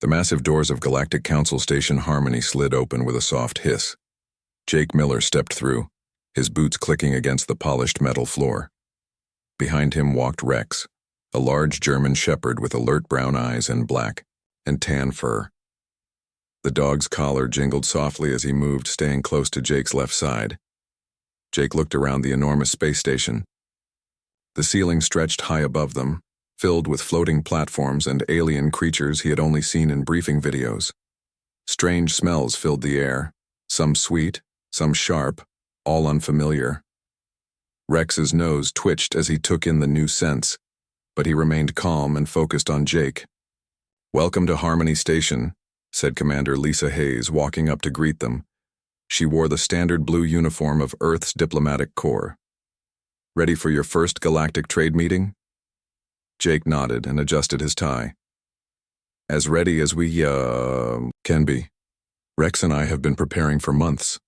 The massive doors of Galactic Council Station Harmony slid open with a soft hiss. Jake Miller stepped through, his boots clicking against the polished metal floor. Behind him walked Rex, a large German shepherd with alert brown eyes and black and tan fur. The dog's collar jingled softly as he moved, staying close to Jake's left side. Jake looked around the enormous space station. The ceiling stretched high above them, filled with floating platforms and alien creatures he had only seen in briefing videos. Strange smells filled the air, some sweet, some sharp, all unfamiliar. Rex's nose twitched as he took in the new scents, but he remained calm and focused on Jake. "Welcome to Harmony Station," said Commander Lisa Hayes, walking up to greet them. She wore the standard blue uniform of Earth's diplomatic corps. "Ready for your first galactic trade meeting?" Jake nodded and adjusted his tie. "As ready as we, can be. Rex and I have been preparing for months."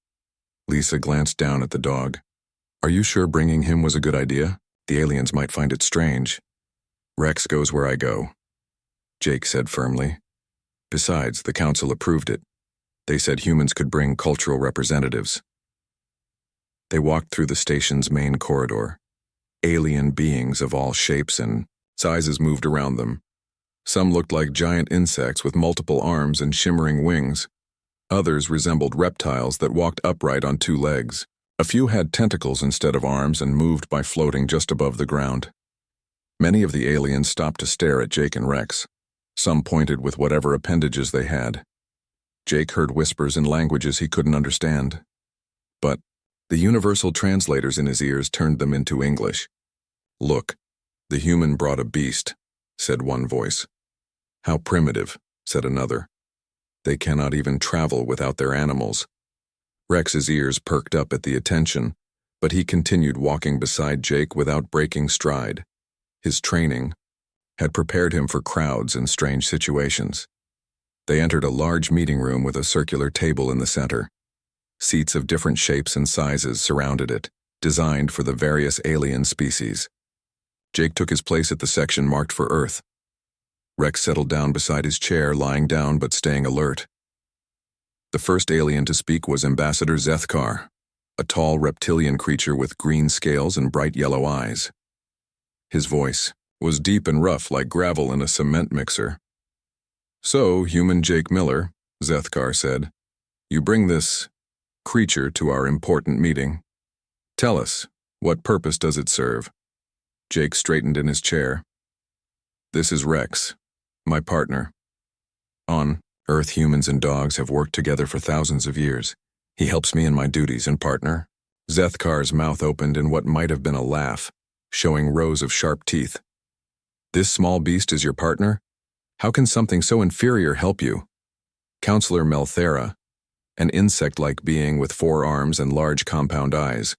Lisa glanced down at the dog. "Are you sure bringing him was a good idea? The aliens might find it strange." "Rex goes where I go," Jake said firmly. "Besides, the council approved it. They said humans could bring cultural representatives." They walked through the station's main corridor. Alien beings of all shapes and sizes moved around them. Some looked like giant insects with multiple arms and shimmering wings. Others resembled reptiles that walked upright on two legs. A few had tentacles instead of arms and moved by floating just above the ground. Many of the aliens stopped to stare at Jake and Rex. Some pointed with whatever appendages they had. Jake heard whispers in languages he couldn't understand. But the universal translators in his ears turned them into English. "Look, the human brought a beast," said one voice. "How primitive," said another. "They cannot even travel without their animals." Rex's ears perked up at the attention, but he continued walking beside Jake without breaking stride. His training had prepared him for crowds and strange situations. They entered a large meeting room with a circular table in the center. Seats of different shapes and sizes surrounded it, designed for the various alien species. Jake took his place at the section marked for Earth. Rex settled down beside his chair, lying down but staying alert. The first alien to speak was Ambassador Zethkar, a tall reptilian creature with green scales and bright yellow eyes. His voice was deep and rough like gravel in a cement mixer. "So, human Jake Miller," Zethkar said, "you bring this creature to our important meeting. Tell us, what purpose does it serve?" Jake straightened in his chair. "This is Rex, my partner. On Earth, humans and dogs have worked together for thousands of years. He helps me in my duties and partner." Zethkar's mouth opened in what might have been a laugh, showing rows of sharp teeth. "This small beast is your partner? How can something so inferior help you?" Counselor Melthera, an insect-like being with 4 arms and large compound eyes,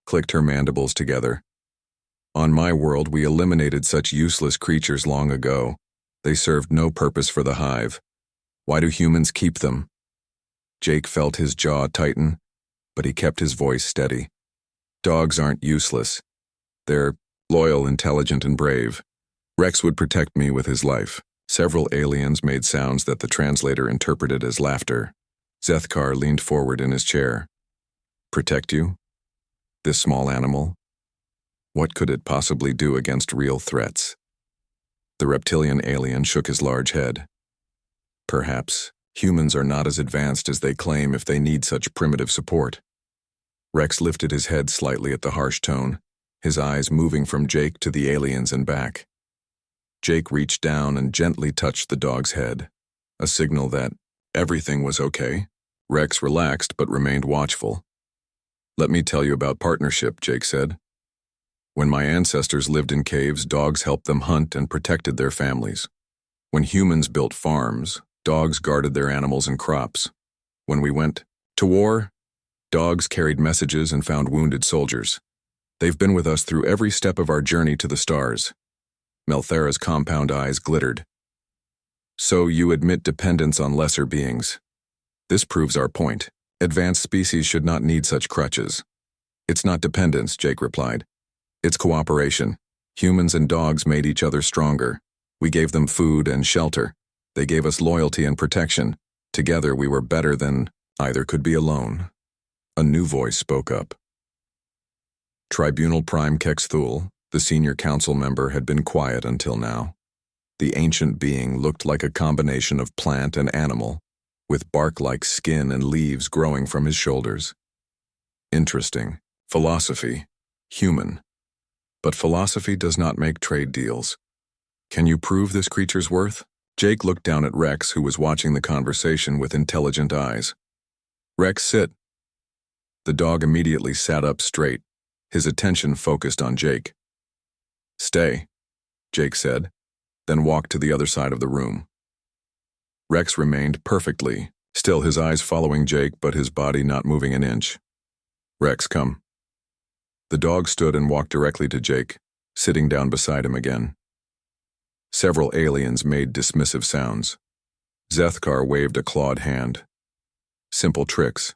clicked her mandibles together. "On my world, we eliminated such useless creatures long ago. They served no purpose for the hive. Why do humans keep them?" Jake felt his jaw tighten, but he kept his voice steady. "Dogs aren't useless. They're loyal, intelligent, and brave. Rex would protect me with his life." Several aliens made sounds that the translator interpreted as laughter. Zethkar leaned forward in his chair. "Protect you? This small animal? What could it possibly do against real threats?" The reptilian alien shook his large head. "Perhaps humans are not as advanced as they claim if they need such primitive support." Rex lifted his head slightly at the harsh tone, his eyes moving from Jake to the aliens and back. Jake reached down and gently touched the dog's head, a signal that everything was okay. Rex relaxed but remained watchful. "Let me tell you about partnership," Jake said. "When my ancestors lived in caves, dogs helped them hunt and protected their families. When humans built farms, dogs guarded their animals and crops. When we went to war, dogs carried messages and found wounded soldiers. They've been with us through every step of our journey to the stars." Melthera's compound eyes glittered. "So you admit dependence on lesser beings. This proves our point. Advanced species should not need such crutches." "It's not dependence," Jake replied. "It's cooperation. Humans and dogs made each other stronger. We gave them food and shelter. They gave us loyalty and protection. Together we were better than either could be alone. A new voice spoke up. Tribunal Prime Kexthul, the senior council member, had been quiet until now. The ancient being looked like a combination of plant and animal, with bark-like skin and leaves growing from his shoulders. Interesting. Philosophy. Human. But philosophy does not make trade deals. Can you prove this creature's worth? Jake looked down at Rex, who was watching the conversation with intelligent eyes. Rex, sit. The dog immediately sat up straight, his attention focused on Jake. Stay, Jake said, then walked to the other side of the room. Rex remained perfectly, still, his eyes following Jake but his body not moving an inch. Rex, come. The dog stood and walked directly to Jake, sitting down beside him again. Several aliens made dismissive sounds. Zethkar waved a clawed hand. Simple tricks.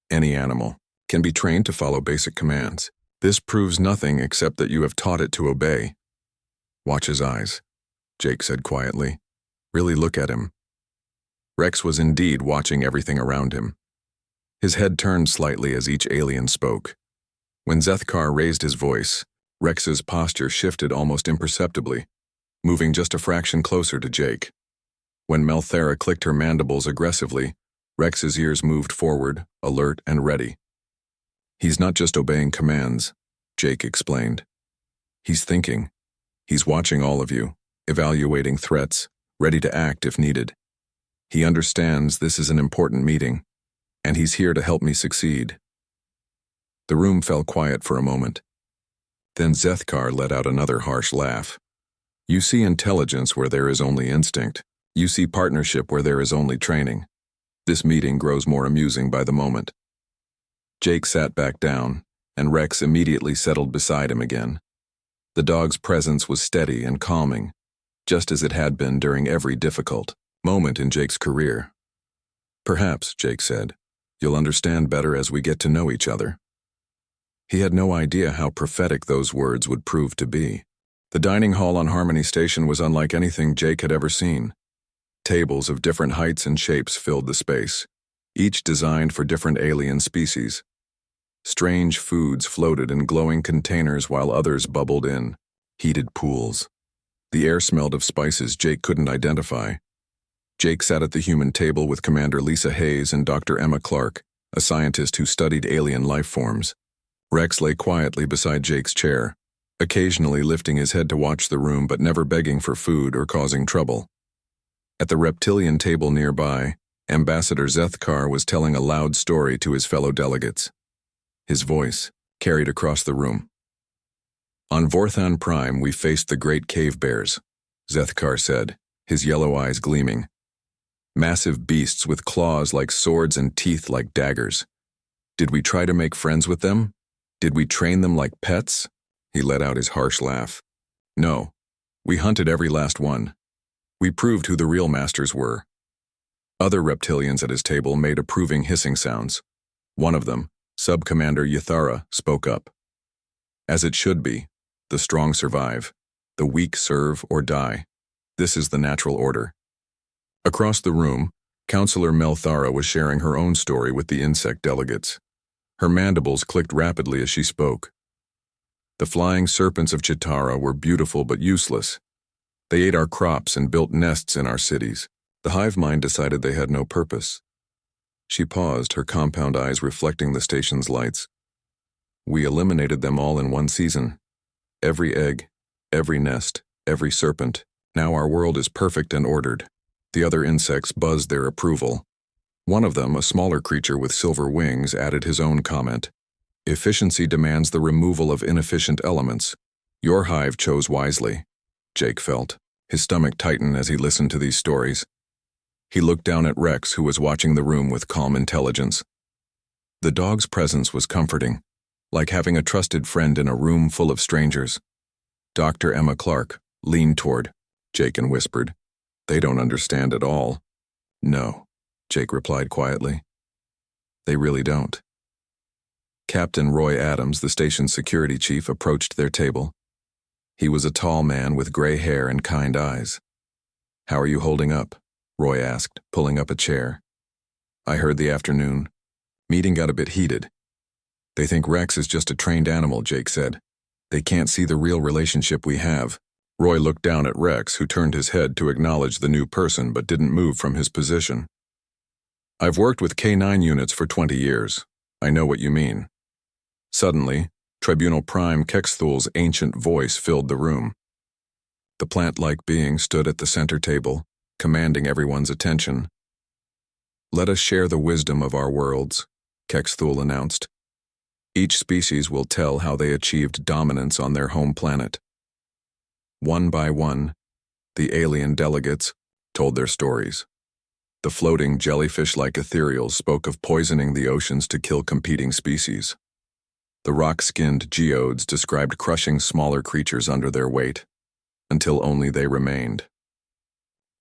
Any animal can be trained to follow basic commands. This proves nothing except that you have taught it to obey. Watch his eyes, Jake said quietly. Really look at him. Rex was indeed watching everything around him. His head turned slightly as each alien spoke. When Zethkar raised his voice, Rex's posture shifted almost imperceptibly, moving just a fraction closer to Jake. When Melthera clicked her mandibles aggressively, Rex's ears moved forward, alert and ready. He's not just obeying commands, Jake explained. He's thinking. He's watching all of you, evaluating threats, ready to act if needed. He understands this is an important meeting, and he's here to help me succeed. The room fell quiet for a moment. Then Zethkar let out another harsh laugh. You see intelligence where there is only instinct. You see partnership where there is only training. This meeting grows more amusing by the moment. Jake sat back down, and Rex immediately settled beside him again. The dog's presence was steady and calming, just as it had been during every difficult moment in Jake's career. Perhaps, Jake said, you'll understand better as we get to know each other. He had no idea how prophetic those words would prove to be. The dining hall on Harmony Station was unlike anything Jake had ever seen. Tables of different heights and shapes filled the space, each designed for different alien species. Strange foods floated in glowing containers while others bubbled in, heated pools. The air smelled of spices Jake couldn't identify. Jake sat at the human table with Commander Lisa Hayes and Dr. Emma Clark, a scientist who studied alien life forms. Rex lay quietly beside Jake's chair, occasionally lifting his head to watch the room but never begging for food or causing trouble. At the reptilian table nearby, Ambassador Zethkar was telling a loud story to his fellow delegates. His voice carried across the room. On Vorthan Prime, we faced the great cave bears, Zethkar said, his yellow eyes gleaming. Massive beasts with claws like swords and teeth like daggers. Did we try to make friends with them? Did we train them like pets? He let out his harsh laugh. No, we hunted every last one. We proved who the real masters were. Other reptilians at his table made approving hissing sounds. One of them, Sub-Commander Yathara, spoke up. As it should be, the strong survive, the weak serve or die. This is the natural order. Across the room, Counselor Melthara was sharing her own story with the insect delegates. Her mandibles clicked rapidly as she spoke. The flying serpents of Chitara were beautiful but useless. They ate our crops and built nests in our cities. The hive mind decided they had no purpose. She paused, her compound eyes reflecting the station's lights. We eliminated them all in one season. Every egg, every nest, every serpent. Now our world is perfect and ordered. The other insects buzzed their approval. One of them, a smaller creature with silver wings, added his own comment. Efficiency demands the removal of inefficient elements. Your hive chose wisely, Jake felt, his stomach tighten as he listened to these stories. He looked down at Rex, who was watching the room with calm intelligence. The dog's presence was comforting, like having a trusted friend in a room full of strangers. Dr. Emma Clark leaned toward Jake and whispered, They don't understand at all. No, Jake replied quietly. They really don't. Captain Roy Adams, the station's security chief, approached their table. He was a tall man with gray hair and kind eyes. How are you holding up? Roy asked, pulling up a chair. I heard the afternoon. Meeting got a bit heated. They think Rex is just a trained animal, Jake said. They can't see the real relationship we have. Roy looked down at Rex, who turned his head to acknowledge the new person but didn't move from his position. I've worked with K9 units for 20 years. I know what you mean. Suddenly, Tribunal Prime Kexthul's ancient voice filled the room. The plant-like being stood at the center table, commanding everyone's attention. Let us share the wisdom of our worlds, Kexthul announced. Each species will tell how they achieved dominance on their home planet. One by one, the alien delegates told their stories. The floating jellyfish-like ethereals spoke of poisoning the oceans to kill competing species. The rock-skinned geodes described crushing smaller creatures under their weight, until only they remained.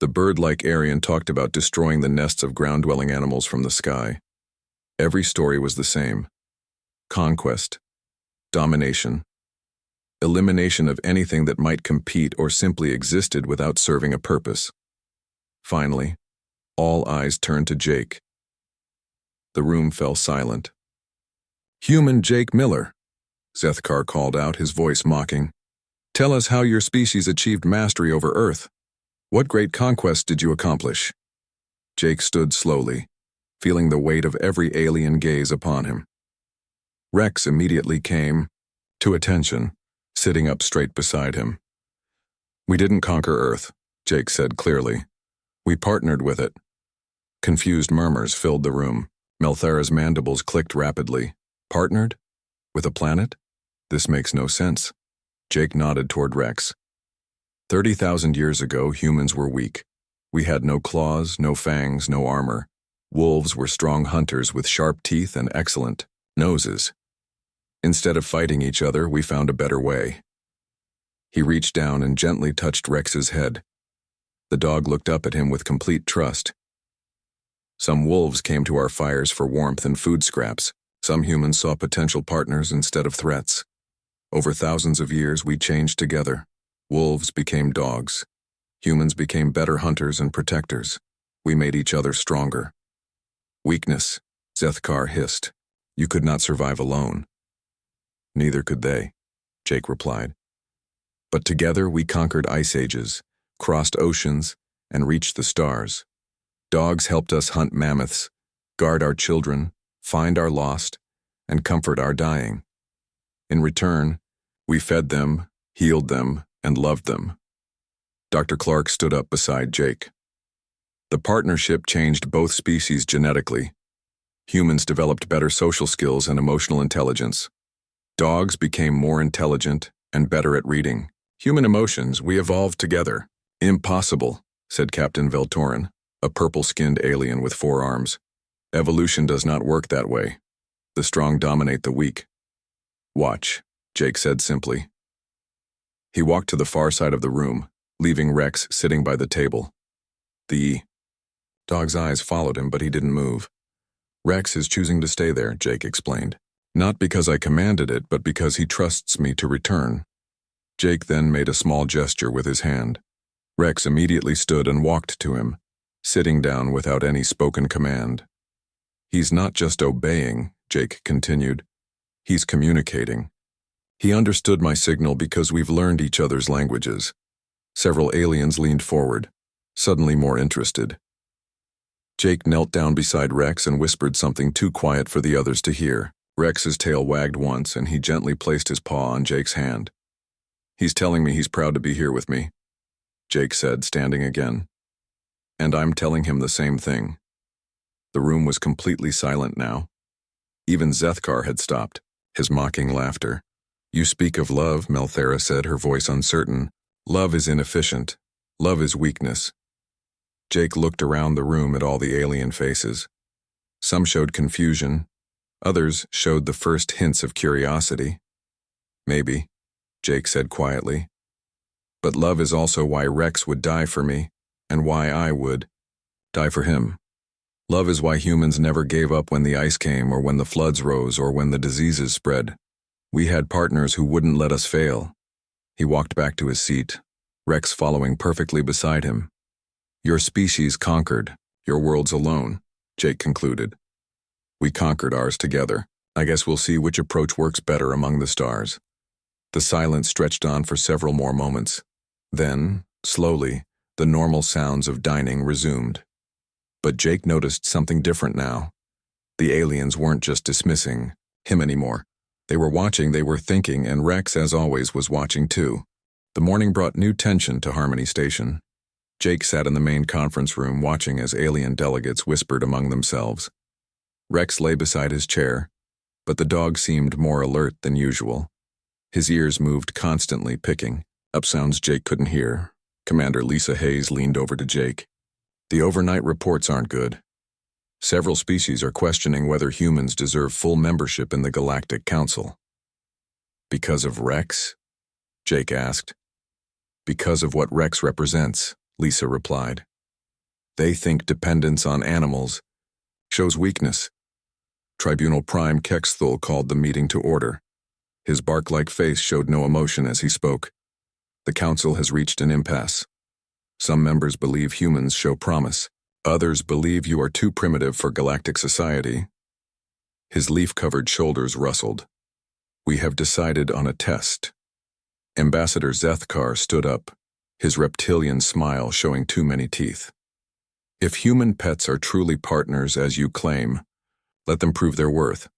The bird-like Aryan talked about destroying the nests of ground-dwelling animals from the sky. Every story was the same. Conquest, domination, elimination of anything that might compete or simply existed without serving a purpose. Finally, all eyes turned to Jake. The room fell silent. Human Jake Miller, Zethkar called out, his voice mocking. Tell us how your species achieved mastery over Earth. What great conquest did you accomplish? Jake stood slowly, feeling the weight of every alien gaze upon him. Rex immediately came to attention, sitting up straight beside him. We didn't conquer Earth, Jake said clearly. We partnered with it. Confused murmurs filled the room. Melthera's mandibles clicked rapidly. Partnered? With a planet? This makes no sense. Jake nodded toward Rex. 30,000 years ago, humans were weak. We had no claws, no fangs, no armor. Wolves were strong hunters with sharp teeth and excellent noses. Instead of fighting each other, we found a better way. He reached down and gently touched Rex's head. The dog looked up at him with complete trust. Some wolves came to our fires for warmth and food scraps. Some humans saw potential partners instead of threats. Over thousands of years, we changed together. Wolves became dogs. Humans became better hunters and protectors. We made each other stronger. Weakness, Zethkar hissed. You could not survive alone. Neither could they, Jake replied. But together we conquered ice ages, crossed oceans, and reached the stars. Dogs helped us hunt mammoths, guard our children, find our lost, and comfort our dying. In return, we fed them, healed them, and loved them. Dr. Clark stood up beside Jake. The partnership changed both species genetically. Humans developed better social skills and emotional intelligence. Dogs became more intelligent and better at reading. Human emotions, we evolved together. Impossible, said Captain Veltorin, a purple-skinned alien with 4 arms. Evolution does not work that way. The strong dominate the weak. Watch, Jake said simply. He walked to the far side of the room, leaving Rex sitting by the table. The dog's eyes followed him, but he didn't move. Rex is choosing to stay there, Jake explained. Not because I commanded it, but because he trusts me to return. Jake then made a small gesture with his hand. Rex immediately stood and walked to him, sitting down without any spoken command. He's not just obeying, Jake continued. He's communicating. He understood my signal because we've learned each other's languages. Several aliens leaned forward, suddenly more interested. Jake knelt down beside Rex and whispered something too quiet for the others to hear. Rex's tail wagged once, and he gently placed his paw on Jake's hand. He's telling me he's proud to be here with me, Jake said, standing again. And I'm telling him the same thing. The room was completely silent now. Even Zethkar had stopped, his mocking laughter. You speak of love, Melthera said, her voice uncertain. Love is inefficient. Love is weakness. Jake looked around the room at all the alien faces. Some showed confusion. Others showed the first hints of curiosity. Maybe, Jake said quietly. But love is also why Rex would die for me, and why I would die for him. Love is why humans never gave up when the ice came, or when the floods rose, or when the diseases spread. We had partners who wouldn't let us fail. He walked back to his seat, Rex following perfectly beside him. Your species conquered. Your world's alone, Jake concluded. We conquered ours together. I guess we'll see which approach works better among the stars. The silence stretched on for several more moments. Then, slowly, the normal sounds of dining resumed. But Jake noticed something different now. The aliens weren't just dismissing him anymore. They were watching, they were thinking, and Rex, as always, was watching too. The morning brought new tension to Harmony Station. Jake sat in the main conference room watching as alien delegates whispered among themselves. Rex lay beside his chair, but the dog seemed more alert than usual. His ears moved constantly, picking up sounds Jake couldn't hear. Commander Lisa Hayes leaned over to Jake. The overnight reports aren't good. Several species are questioning whether humans deserve full membership in the Galactic Council. Because of Rex? Jake asked. Because of what Rex represents, Lisa replied. They think dependence on animals shows weakness. Tribunal Prime Kexthul called the meeting to order. His bark-like face showed no emotion as he spoke. The council has reached an impasse. Some members believe humans show promise. Others believe you are too primitive for galactic society. His leaf-covered shoulders rustled. We have decided on a test. Ambassador Zethkar stood up, his reptilian smile showing too many teeth. If human pets are truly partners as you claim, let them prove their worth.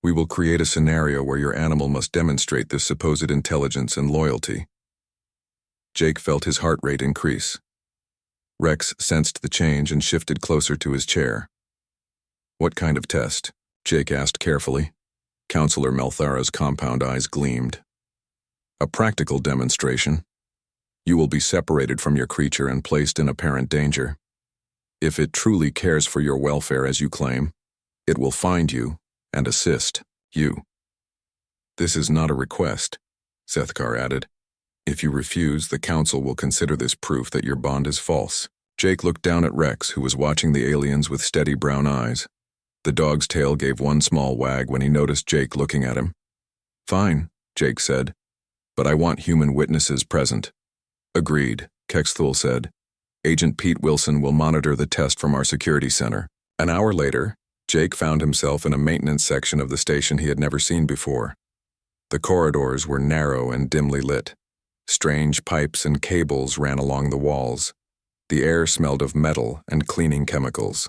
We will create a scenario where your animal must demonstrate this supposed intelligence and loyalty. Jake felt his heart rate increase. Rex sensed the change and shifted closer to his chair. What kind of test? Jake asked carefully. Counselor Melthara's compound eyes gleamed. A practical demonstration. You will be separated from your creature and placed in apparent danger. If it truly cares for your welfare as you claim, it will find you and assist you. This is not a request, Zethkar added. If you refuse, the council will consider this proof that your bond is false. Jake looked down at Rex, who was watching the aliens with steady brown eyes. The dog's tail gave one small wag when he noticed Jake looking at him. Fine, Jake said, but I want human witnesses present. Agreed, Kexthul said. Agent Pete Wilson will monitor the test from our security center. An hour later, Jake found himself in a maintenance section of the station he had never seen before. The corridors were narrow and dimly lit. Strange pipes and cables ran along the walls. The air smelled of metal and cleaning chemicals.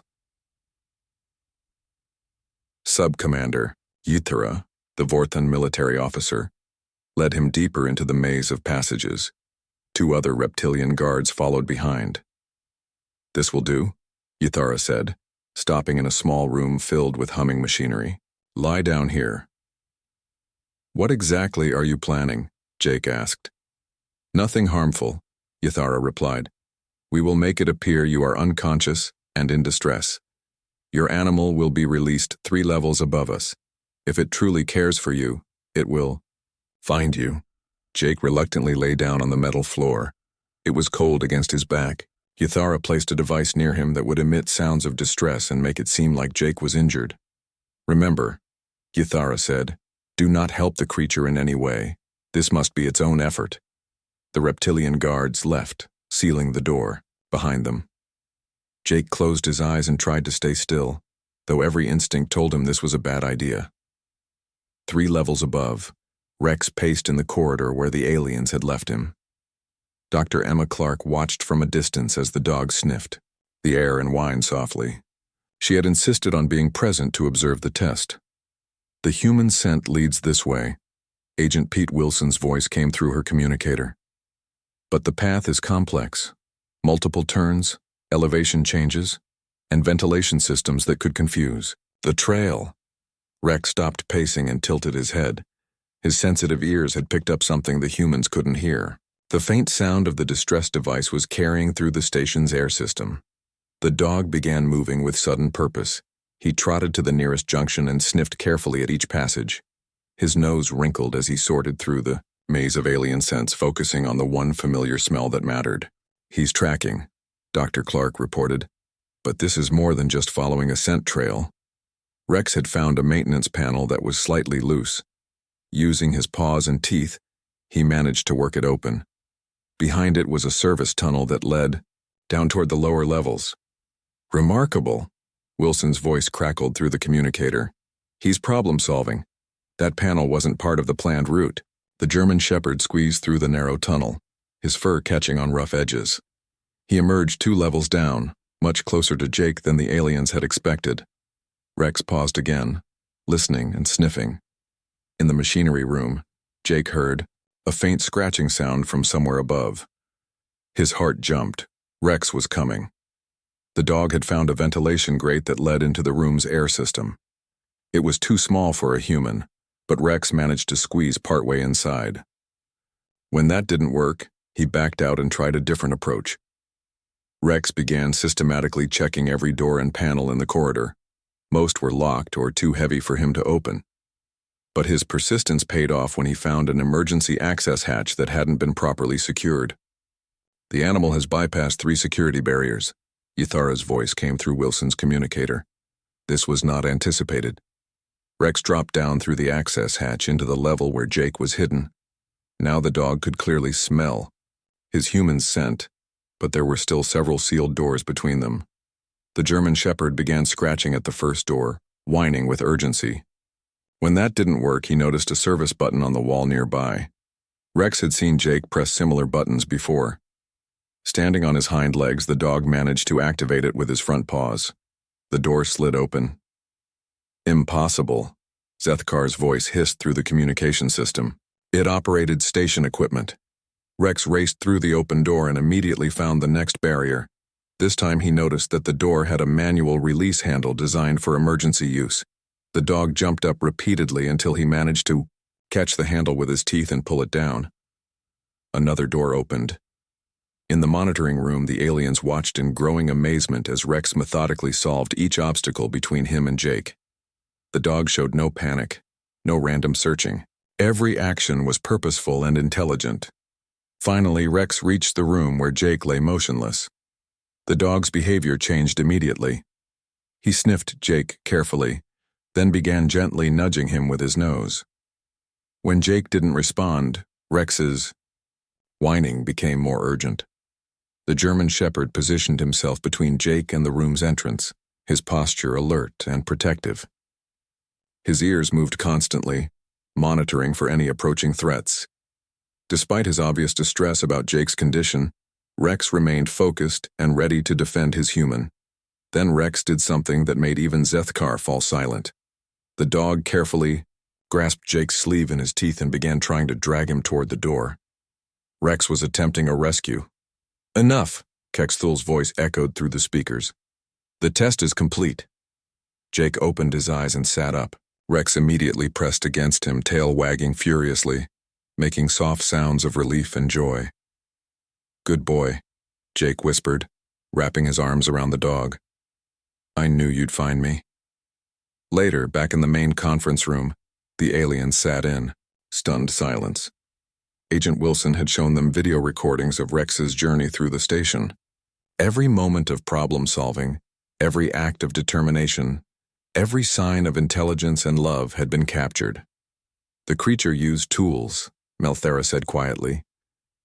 Sub-Commander Ythra, the Vorthan military officer, led him deeper into the maze of passages. 2 other reptilian guards followed behind. This will do, Ythra said, stopping in a small room filled with humming machinery. Lie down here. What exactly are you planning? Jake asked. Nothing harmful, Ythra replied. We will make it appear you are unconscious and in distress. Your animal will be released 3 levels above us. If it truly cares for you, it will find you. Jake reluctantly lay down on the metal floor. It was cold against his back. Ythra placed a device near him that would emit sounds of distress and make it seem like Jake was injured. Remember, Ythra said, do not help the creature in any way. This must be its own effort. The reptilian guards left, sealing the door behind them. Jake closed his eyes and tried to stay still, though every instinct told him this was a bad idea. 3 levels above, Rex paced in the corridor where the aliens had left him. Dr. Emma Clark watched from a distance as the dog sniffed the air and whined softly. She had insisted on being present to observe the test. The human scent leads this way. Agent Pete Wilson's voice came through her communicator. But the path is complex. Multiple turns, elevation changes, and ventilation systems that could confuse. The trail. Rex stopped pacing and tilted his head. His sensitive ears had picked up something the humans couldn't hear. The faint sound of the distress device was carrying through the station's air system. The dog began moving with sudden purpose. He trotted to the nearest junction and sniffed carefully at each passage. His nose wrinkled as he sorted through the maze of alien scents, focusing on the one familiar smell that mattered. He's tracking, Dr. Clark reported. But this is more than just following a scent trail. Rex had found a maintenance panel that was slightly loose. Using his paws and teeth, he managed to work it open. Behind it was a service tunnel that led down toward the lower levels. Remarkable. Wilson's voice crackled through the communicator. He's problem-solving. That panel wasn't part of the planned route. The German shepherd squeezed through the narrow tunnel, his fur catching on rough edges. He emerged 2 levels down, much closer to Jake than the aliens had expected. Rex paused again, listening and sniffing. In the machinery room, Jake heard a faint scratching sound from somewhere above. His heart jumped. Rex was coming. The dog had found a ventilation grate that led into the room's air system. It was too small for a human, but Rex managed to squeeze partway inside. When that didn't work, he backed out and tried a different approach. Rex began systematically checking every door and panel in the corridor. Most were locked or too heavy for him to open. But his persistence paid off when he found an emergency access hatch that hadn't been properly secured. The animal has bypassed 3 security barriers. Ythara's voice came through Wilson's communicator. This was not anticipated. Rex dropped down through the access hatch into the level where Jake was hidden. Now the dog could clearly smell his human scent, but there were still several sealed doors between them. The German shepherd began scratching at the first door, whining with urgency. When that didn't work, he noticed a service button on the wall nearby. Rex had seen Jake press similar buttons before. Standing on his hind legs, the dog managed to activate it with his front paws. The door slid open. Impossible. Zethkar's voice hissed through the communication system. It operated station equipment. Rex raced through the open door and immediately found the next barrier. This time he noticed that the door had a manual release handle designed for emergency use. The dog jumped up repeatedly until he managed to catch the handle with his teeth and pull it down. Another door opened. In the monitoring room, the aliens watched in growing amazement as Rex methodically solved each obstacle between him and Jake. The dog showed no panic, no random searching. Every action was purposeful and intelligent. Finally, Rex reached the room where Jake lay motionless. The dog's behavior changed immediately. He sniffed Jake carefully, then began gently nudging him with his nose. When Jake didn't respond, Rex's whining became more urgent. The German shepherd positioned himself between Jake and the room's entrance, his posture alert and protective. His ears moved constantly, monitoring for any approaching threats. Despite his obvious distress about Jake's condition, Rex remained focused and ready to defend his human. Then Rex did something that made even Zethkar fall silent. The dog carefully grasped Jake's sleeve in his teeth and began trying to drag him toward the door. Rex was attempting a rescue. "Enough," Kexthul's voice echoed through the speakers. "The test is complete." Jake opened his eyes and sat up. Rex immediately pressed against him, tail wagging furiously, making soft sounds of relief and joy. "Good boy," Jake whispered, wrapping his arms around the dog. "I knew you'd find me." Later, back in the main conference room, the aliens sat in, stunned silence. Agent Wilson had shown them video recordings of Rex's journey through the station. Every moment of problem-solving, every act of determination, every sign of intelligence and love had been captured. The creature used tools, Melthera said quietly.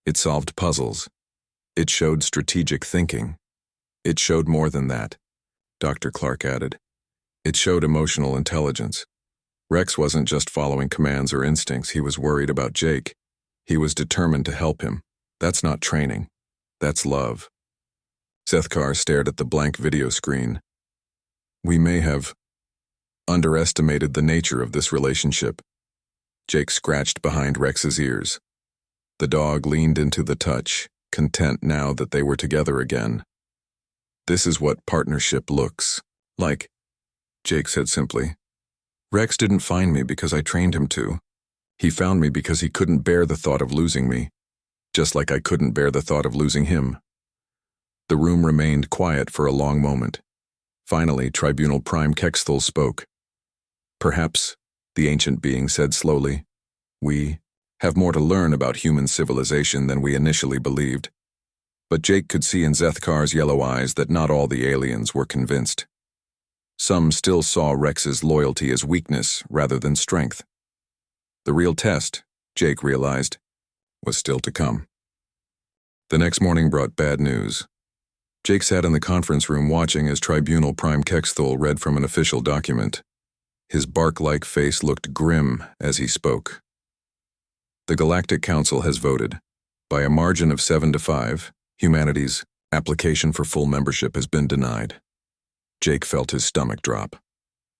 It solved puzzles. It showed strategic thinking. It showed more than that, Dr. Clark added. It showed emotional intelligence. Rex wasn't just following commands or instincts. He was worried about Jake. He was determined to help him. That's not training. That's love. Zethkar stared at the blank video screen. "We may have underestimated the nature of this relationship." Jake scratched behind Rex's ears. The dog leaned into the touch, content now that they were together again. "This is what partnership looks like," Jake said simply. "Rex didn't find me because I trained him to. He found me because he couldn't bear the thought of losing me, just like I couldn't bear the thought of losing him." The room remained quiet for a long moment. Finally, Tribunal Prime Kexthul spoke. "Perhaps," the ancient being said slowly, "we have more to learn about human civilization than we initially believed." But Jake could see in Zethkar's yellow eyes that not all the aliens were convinced. Some still saw Rex's loyalty as weakness rather than strength. The real test, Jake realized, was still to come. The next morning brought bad news. Jake sat in the conference room watching as Tribunal Prime Kexthul read from an official document. His bark-like face looked grim as he spoke. The Galactic Council has voted. By a margin of 7-5, humanity's application for full membership has been denied. Jake felt his stomach drop.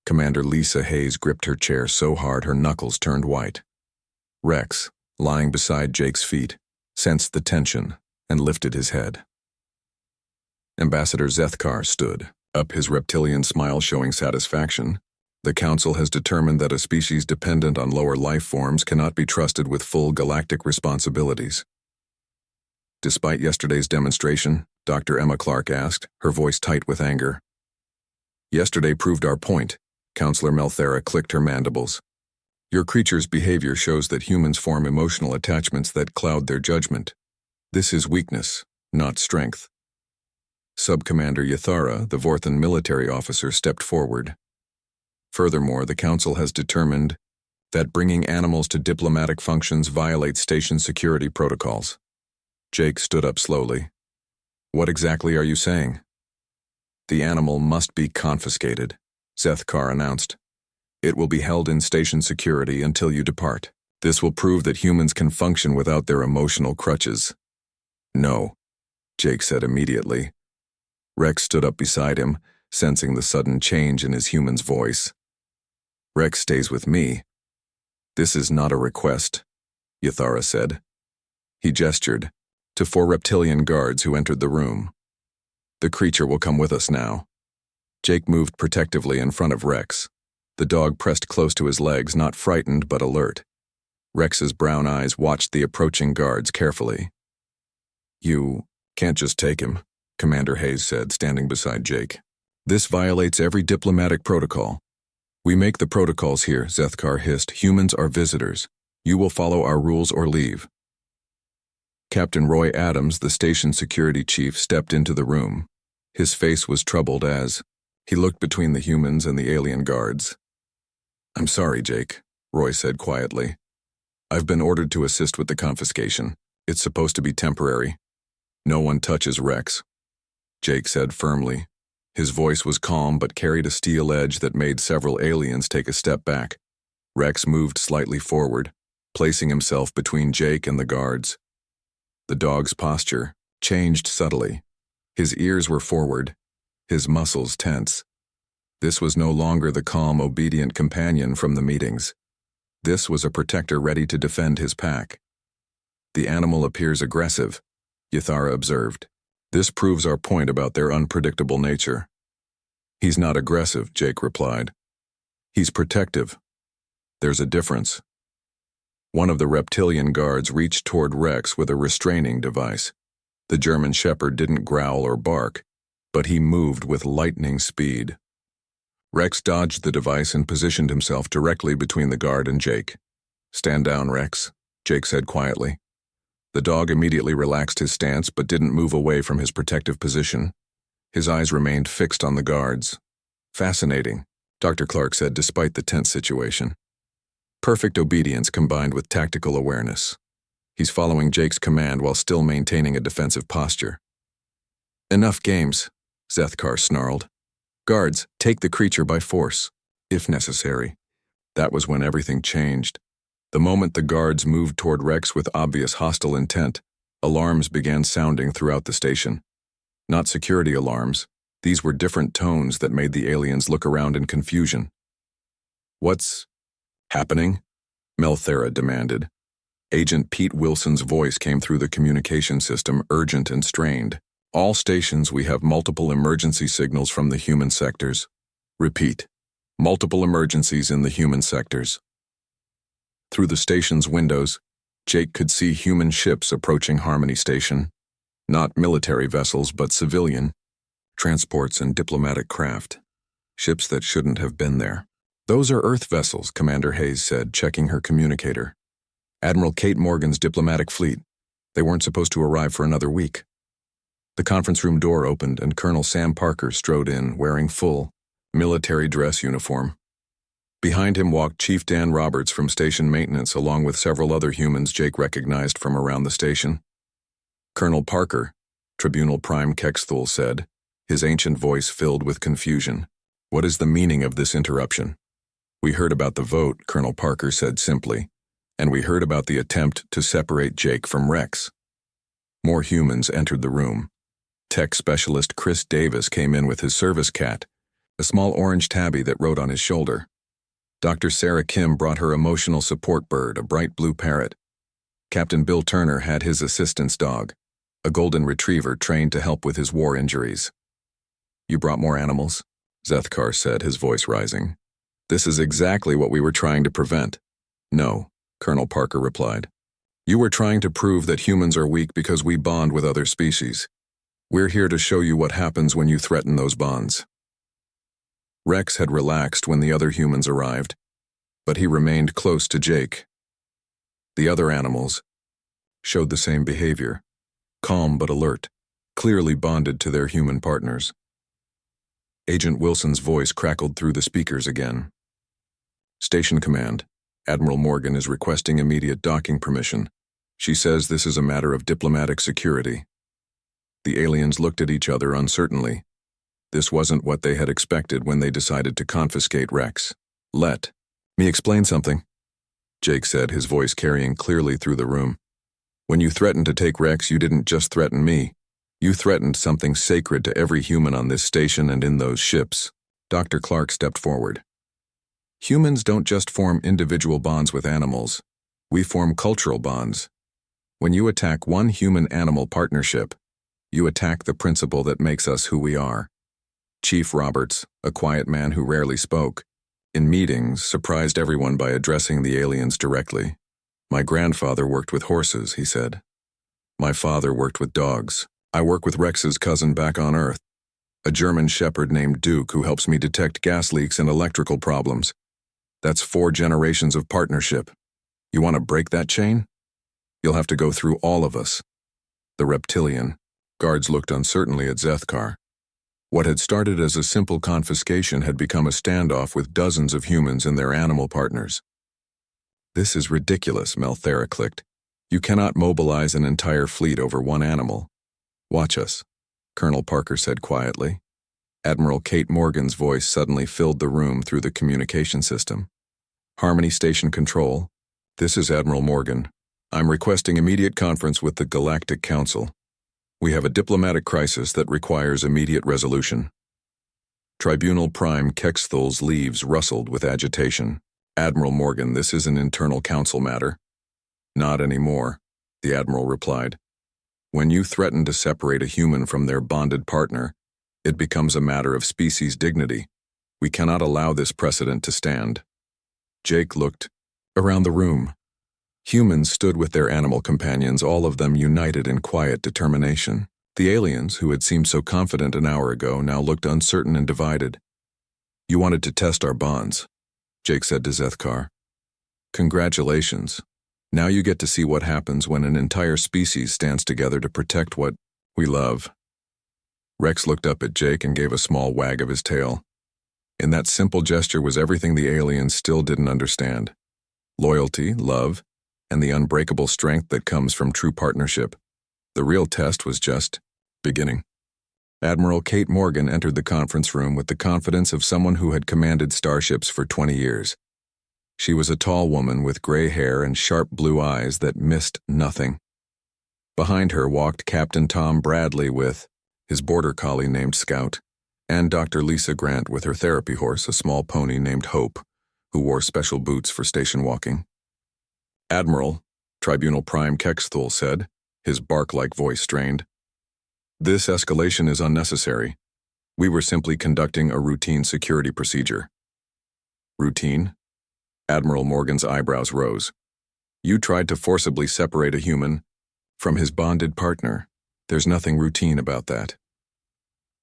Commander Lisa Hayes gripped her chair so hard her knuckles turned white. Rex, lying beside Jake's feet, sensed the tension and lifted his head. Ambassador Zethkar stood, up, his reptilian smile showing satisfaction. The Council has determined that a species dependent on lower life forms cannot be trusted with full galactic responsibilities. Despite yesterday's demonstration, Dr. Emma Clark asked, her voice tight with anger. Yesterday proved our point. Counselor Melthera clicked her mandibles. Your creature's behavior shows that humans form emotional attachments that cloud their judgment. This is weakness, not strength. Subcommander Yathara, the Vorthan military officer, stepped forward. Furthermore, the Council has determined that bringing animals to diplomatic functions violates station security protocols. Jake stood up slowly. What exactly are you saying? The animal must be confiscated, Zethkar announced. It will be held in station security until you depart. This will prove that humans can function without their emotional crutches. No, Jake said immediately. Rex stood up beside him, sensing the sudden change in his human's voice. Rex stays with me. This is not a request, Yathara said. He gestured to 4 reptilian guards who entered the room. The creature will come with us now. Jake moved protectively in front of Rex. The dog pressed close to his legs, not frightened but alert. Rex's brown eyes watched the approaching guards carefully. You can't just take him, Commander Hayes said, standing beside Jake. This violates every diplomatic protocol. We make the protocols here, Zethkar hissed. Humans are visitors. You will follow our rules or leave. Captain Roy Adams, the station security chief, stepped into the room. His face was troubled as he looked between the humans and the alien guards. I'm sorry, Jake, Roy said quietly. I've been ordered to assist with the confiscation. It's supposed to be temporary. No one touches Rex, Jake said firmly. His voice was calm but carried a steel edge that made several aliens take a step back. Rex moved slightly forward, placing himself between Jake and the guards. The dog's posture changed subtly. His ears were forward, his muscles tense. This was no longer the calm, obedient companion from the meetings. This was a protector ready to defend his pack. The animal appears aggressive, Yathara observed. This proves our point about their unpredictable nature. He's not aggressive, Jake replied. He's protective. There's a difference. One of the reptilian guards reached toward Rex with a restraining device. The German shepherd didn't growl or bark, but he moved with lightning speed. Rex dodged the device and positioned himself directly between the guard and Jake. Stand down, Rex, Jake said quietly. The dog immediately relaxed his stance but didn't move away from his protective position. His eyes remained fixed on the guards. Fascinating, Dr. Clark said despite the tense situation. Perfect obedience combined with tactical awareness. He's following Jake's command while still maintaining a defensive posture. Enough games, Zethkar snarled. Guards, take the creature by force, if necessary. That was when everything changed. The moment the guards moved toward Rex with obvious hostile intent, alarms began sounding throughout the station. Not security alarms. These were different tones that made the aliens look around in confusion. What's happening? Melthera demanded. Agent Pete Wilson's voice came through the communication system, urgent and strained. All stations, we have multiple emergency signals from the human sectors. Repeat. Multiple emergencies in the human sectors. Through the station's windows, Jake could see human ships approaching Harmony Station. Not military vessels, but civilian. Transports and diplomatic craft. Ships that shouldn't have been there. Those are Earth vessels, Commander Hayes said, checking her communicator. Admiral Kate Morgan's diplomatic fleet. They weren't supposed to arrive for another week. The conference room door opened and Colonel Sam Parker strode in, wearing full, military dress uniform. Behind him walked Chief Dan Roberts from station maintenance along with several other humans Jake recognized from around the station. Colonel Parker, Tribunal Prime Kexthul said, his ancient voice filled with confusion. What is the meaning of this interruption? We heard about the vote, Colonel Parker said simply, and we heard about the attempt to separate Jake from Rex. More humans entered the room. Tech specialist Chris Davis came in with his service cat, a small orange tabby that rode on his shoulder. Dr. Sarah Kim brought her emotional support bird, a bright blue parrot. Captain Bill Turner had his assistant's dog, a golden retriever trained to help with his war injuries. You brought more animals? Zethkar said, his voice rising. This is exactly what we were trying to prevent. No, Colonel Parker replied. You were trying to prove that humans are weak because we bond with other species. We're here to show you what happens when you threaten those bonds. Rex had relaxed when the other humans arrived, but he remained close to Jake. The other animals showed the same behavior, calm but alert, clearly bonded to their human partners. Agent Wilson's voice crackled through the speakers again. Station Command, Admiral Morgan is requesting immediate docking permission. She says this is a matter of diplomatic security. The aliens looked at each other uncertainly. This wasn't what they had expected when they decided to confiscate Rex. Let me explain something, Jake said, his voice carrying clearly through the room. When you threatened to take Rex, you didn't just threaten me. You threatened something sacred to every human on this station and in those ships. Dr. Clark stepped forward. Humans don't just form individual bonds with animals. We form cultural bonds. When you attack one human-animal partnership, you attack the principle that makes us who we are. Chief Roberts, a quiet man who rarely spoke, in meetings surprised everyone by addressing the aliens directly. My grandfather worked with horses, he said. My father worked with dogs. I work with Rex's cousin back on Earth, a German shepherd named Duke who helps me detect gas leaks and electrical problems. That's 4 generations of partnership. You want to break that chain? You'll have to go through all of us. The reptilian. Guards looked uncertainly at Zethkar. What had started as a simple confiscation had become a standoff with dozens of humans and their animal partners. This is ridiculous, Melthera clicked. You cannot mobilize an entire fleet over one animal. Watch us, Colonel Parker said quietly. Admiral Kate Morgan's voice suddenly filled the room through the communication system. Harmony Station Control, this is Admiral Morgan. I'm requesting immediate conference with the Galactic Council. We have a diplomatic crisis that requires immediate resolution. Tribunal Prime Kexthul's leaves rustled with agitation. Admiral Morgan, this is an internal council matter. Not anymore, the Admiral replied. When you threaten to separate a human from their bonded partner, it becomes a matter of species dignity. We cannot allow this precedent to stand. Jake looked around the room. Humans stood with their animal companions, all of them united in quiet determination. The aliens, who had seemed so confident an hour ago, now looked uncertain and divided. You wanted to test our bonds, Jake said to Zethkar. Congratulations. Now you get to see what happens when an entire species stands together to protect what we love. Rex looked up at Jake and gave a small wag of his tail. In that simple gesture was everything the aliens still didn't understand. Loyalty, love, and the unbreakable strength that comes from true partnership. The real test was just beginning. Admiral Kate Morgan entered the conference room with the confidence of someone who had commanded starships for 20 years. She was a tall woman with gray hair and sharp blue eyes that missed nothing. Behind her walked Captain Tom Bradley with his border collie named Scout, and Dr. Lisa Grant with her therapy horse, a small pony named Hope, who wore special boots for station walking. Admiral, Tribunal Prime Kexthul said, his bark-like voice strained. This escalation is unnecessary. We were simply conducting a routine security procedure. Routine? Admiral Morgan's eyebrows rose. You tried to forcibly separate a human from his bonded partner. There's nothing routine about that.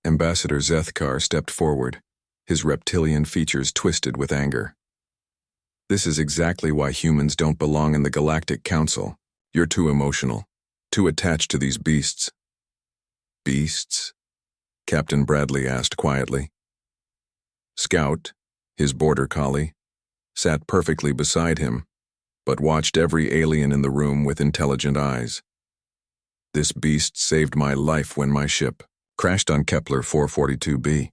Ambassador Zethkar stepped forward, his reptilian features twisted with anger. This is exactly why humans don't belong in the Galactic Council. You're too emotional, too attached to these beasts. Beasts? Captain Bradley asked quietly. Scout, his border collie, sat perfectly beside him, but watched every alien in the room with intelligent eyes. This beast saved my life when my ship crashed on Kepler 442b.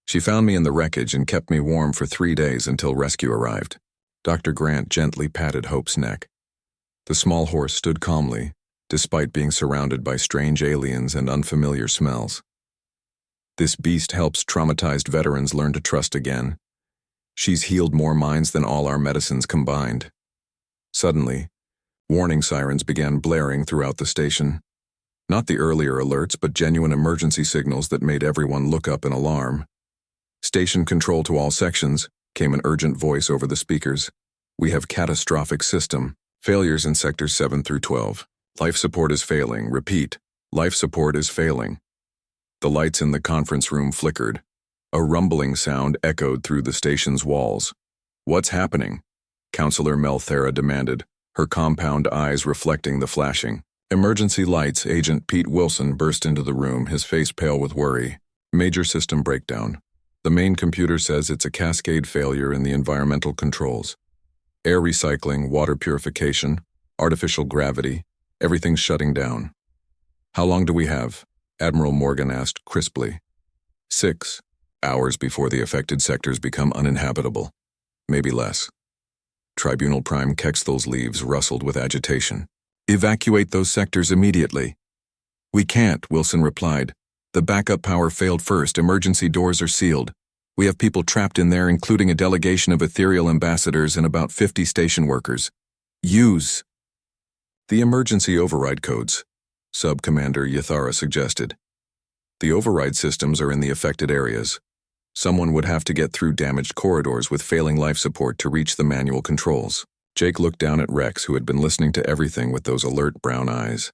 She found me in the wreckage and kept me warm for 3 days until rescue arrived. Dr. Grant gently patted Hope's neck. The small horse stood calmly, despite being surrounded by strange aliens and unfamiliar smells. This beast helps traumatized veterans learn to trust again. She's healed more minds than all our medicines combined. Suddenly, warning sirens began blaring throughout the station. Not the earlier alerts, but genuine emergency signals that made everyone look up in alarm. "Station control to all sections," came an urgent voice over the speakers. "We have catastrophic system. Failures in sectors 7 through 12. Life support is failing. Repeat, life support is failing." The lights in the conference room flickered. A rumbling sound echoed through the station's walls. "What's happening?" Counselor Melthera demanded, her compound eyes reflecting the flashing. Emergency lights. Agent Pete Wilson burst into the room, his face pale with worry. "Major system breakdown. The main computer says it's a cascade failure in the environmental controls. Air recycling, water purification, artificial gravity, everything's shutting down." "How long do we have?" Admiral Morgan asked crisply. 6 hours before the affected sectors become uninhabitable. Maybe less. Tribunal Prime Kexthel's leaves rustled with agitation. "Evacuate those sectors immediately." "We can't," Wilson replied. "The backup power failed first. Emergency doors are sealed. We have people trapped in there, including a delegation of ethereal ambassadors and about 50 station workers. Use the emergency override codes," Sub-Commander Yathara suggested. "The override systems are in the affected areas. Someone would have to get through damaged corridors with failing life support to reach the manual controls." Jake looked down at Rex, who had been listening to everything with those alert brown eyes.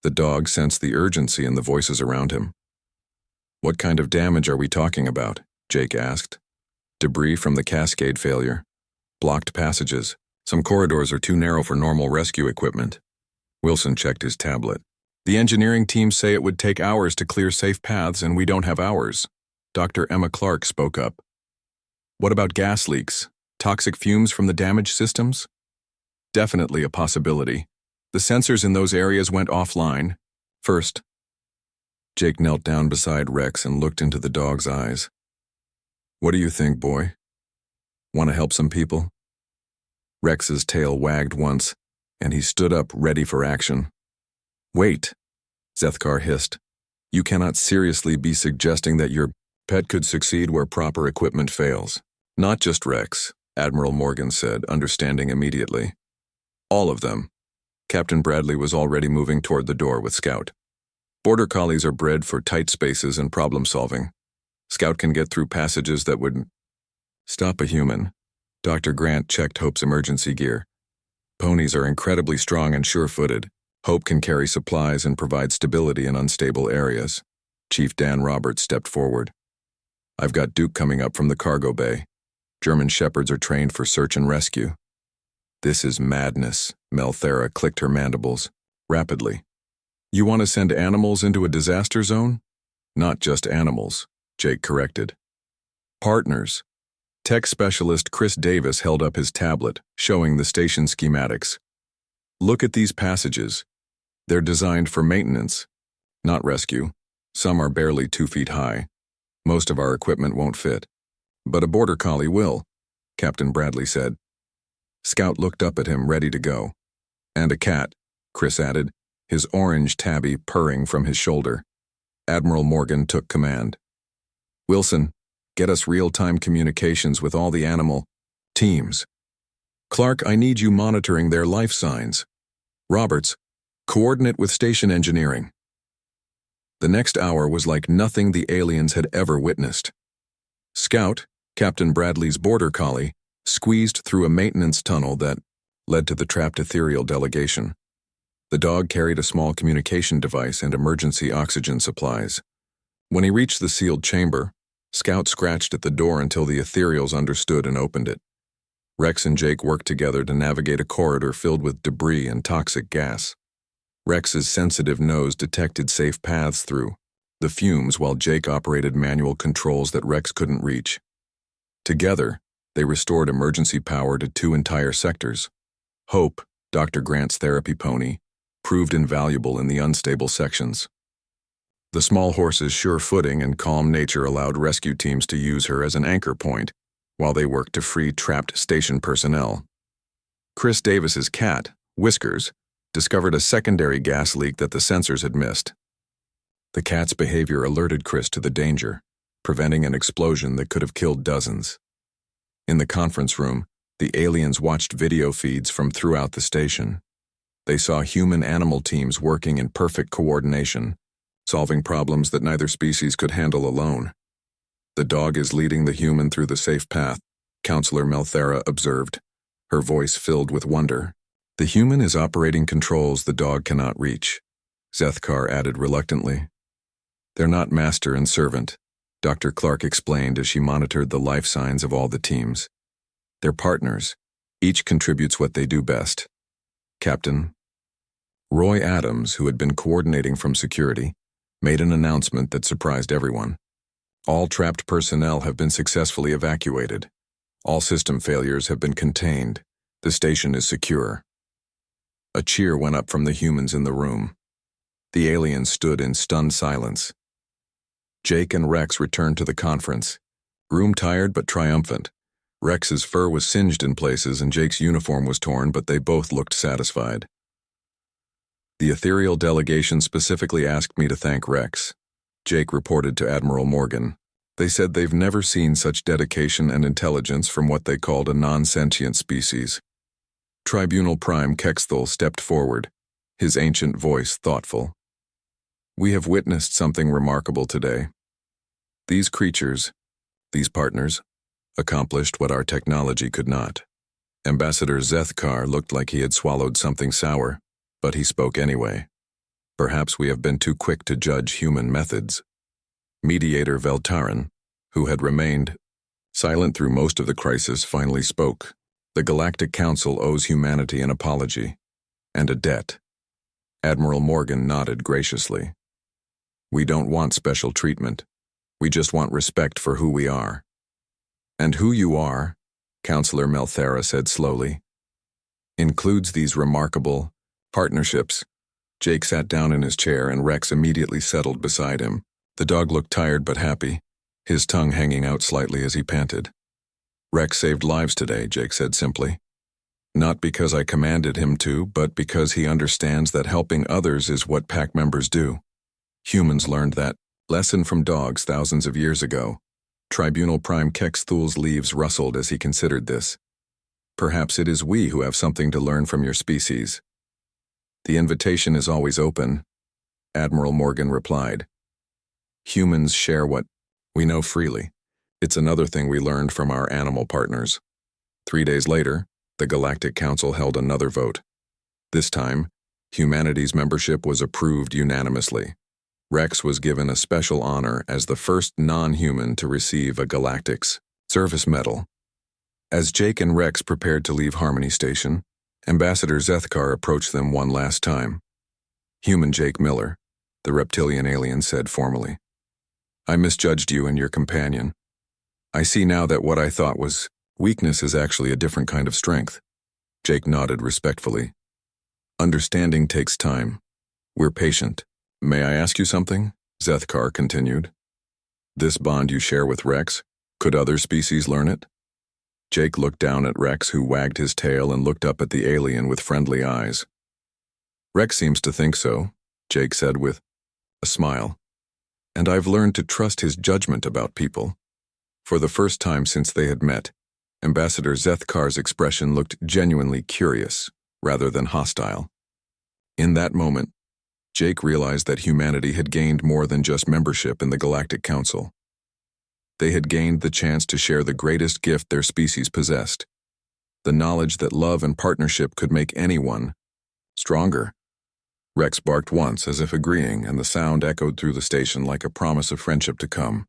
The dog sensed the urgency in the voices around him. "What kind of damage are we talking about?" Jake asked. "Debris from the cascade failure. Blocked passages. Some corridors are too narrow for normal rescue equipment." Wilson checked his tablet. "The engineering teams say it would take hours to clear safe paths, and we don't have hours." Dr. Emma Clark spoke up. "What about gas leaks? Toxic fumes from the damaged systems?" "Definitely a possibility. The sensors in those areas went offline. First." Jake knelt down beside Rex and looked into the dog's eyes. "What do you think, boy? Want to help some people?" Rex's tail wagged once, and he stood up, ready for action. "Wait," Zethkar hissed. "You cannot seriously be suggesting that your pet could succeed where proper equipment fails." "Not just Rex," Admiral Morgan said, understanding immediately. "All of them." Captain Bradley was already moving toward the door with Scout. "Border collies are bred for tight spaces and problem-solving. Scout can get through passages that would stop a human." Dr. Grant checked Hope's emergency gear. "Ponies are incredibly strong and sure-footed. Hope can carry supplies and provide stability in unstable areas." Chief Dan Roberts stepped forward. "I've got Duke coming up from the cargo bay. German shepherds are trained for search and rescue." "This is madness," Melthera clicked her mandibles. Rapidly. "You want to send animals into a disaster zone?" "Not just animals," Jake corrected. "Partners." Tech specialist Chris Davis held up his tablet, showing the station schematics. "Look at these passages. They're designed for maintenance, not rescue. Some are barely 2 feet high. Most of our equipment won't fit. But a border collie will," Captain Bradley said. Scout looked up at him, ready to go. "And a cat," Chris added, his orange tabby purring from his shoulder. Admiral Morgan took command. "Wilson, get us real-time communications with all the animal teams. Clark, I need you monitoring their life signs. Roberts, coordinate with station engineering." The next hour was like nothing the aliens had ever witnessed. Scout, Captain Bradley's border collie, squeezed through a maintenance tunnel that led to the trapped ethereal delegation. The dog carried a small communication device and emergency oxygen supplies. When he reached the sealed chamber, Scout scratched at the door until the ethereals understood and opened it. Rex and Jake worked together to navigate a corridor filled with debris and toxic gas. Rex's sensitive nose detected safe paths through the fumes while Jake operated manual controls that Rex couldn't reach. Together, they restored emergency power to 2 entire sectors. Hope, Dr. Grant's therapy pony, proved invaluable in the unstable sections. The small horse's sure footing and calm nature allowed rescue teams to use her as an anchor point while they worked to free trapped station personnel. Chris Davis's cat, Whiskers, discovered a secondary gas leak that the sensors had missed. The cat's behavior alerted Chris to the danger, preventing an explosion that could have killed dozens. In the conference room, the aliens watched video feeds from throughout the station. They saw human-animal teams working in perfect coordination, solving problems that neither species could handle alone. "The dog is leading the human through the safe path," Counselor Melthera observed, her voice filled with wonder. "The human is operating controls the dog cannot reach," Zethkar added reluctantly. "They're not master and servant," Dr. Clark explained as she monitored the life signs of all the teams. "They're partners. Each contributes what they do best." Captain Roy Adams, who had been coordinating from security, made an announcement that surprised everyone. "All trapped personnel have been successfully evacuated. All system failures have been contained. The station is secure." A cheer went up from the humans in the room. The aliens stood in stunned silence. Jake and Rex returned to the conference, room-tired but triumphant. Rex's fur was singed in places and Jake's uniform was torn, but they both looked satisfied. "The ethereal delegation specifically asked me to thank Rex," Jake reported to Admiral Morgan. "They said they've never seen such dedication and intelligence from what they called a non-sentient species." Tribunal Prime Kexthal stepped forward, his ancient voice thoughtful. "We have witnessed something remarkable today. These creatures, these partners, accomplished what our technology could not." Ambassador Zethkar looked like he had swallowed something sour, but he spoke anyway. "Perhaps we have been too quick to judge human methods." Mediator Veltaran, who had remained silent through most of the crisis, finally spoke. "The Galactic Council owes humanity an apology, and a debt." Admiral Morgan nodded graciously. "We don't want special treatment. We just want respect for who we are." "And who you are," Counselor Melthera said slowly, "includes these remarkable partnerships." Jake sat down in his chair and Rex immediately settled beside him. The dog looked tired but happy, his tongue hanging out slightly as he panted. "Rex saved lives today," Jake said simply. "Not because I commanded him to, but because he understands that helping others is what pack members do. Humans learned that lesson from dogs thousands of years ago." Tribunal Prime Kexthul's leaves rustled as he considered this. "Perhaps it is we who have something to learn from your species." "The invitation is always open," Admiral Morgan replied. "Humans share what we know freely. It's another thing we learned from our animal partners." 3 days later, the Galactic Council held another vote. This time, humanity's membership was approved unanimously. Rex was given a special honor as the first non-human to receive a Galactic's Service Medal. As Jake and Rex prepared to leave Harmony Station, Ambassador Zethkar approached them one last time. "Human Jake Miller," the reptilian alien said formally. "I misjudged you and your companion. I see now that what I thought was weakness is actually a different kind of strength." Jake nodded respectfully. "Understanding takes time. We're patient. May I ask you something?" Zethkar continued. "This bond you share with Rex, could other species learn it?" Jake looked down at Rex, who wagged his tail and looked up at the alien with friendly eyes. "Rex seems to think so," Jake said with a smile. "And I've learned to trust his judgment about people." For the first time since they had met, Ambassador Zethkar's expression looked genuinely curious, rather than hostile. In that moment, Jake realized that humanity had gained more than just membership in the Galactic Council. They had gained the chance to share the greatest gift their species possessed, the knowledge that love and partnership could make anyone stronger. Rex barked once as if agreeing, and the sound echoed through the station like a promise of friendship to come.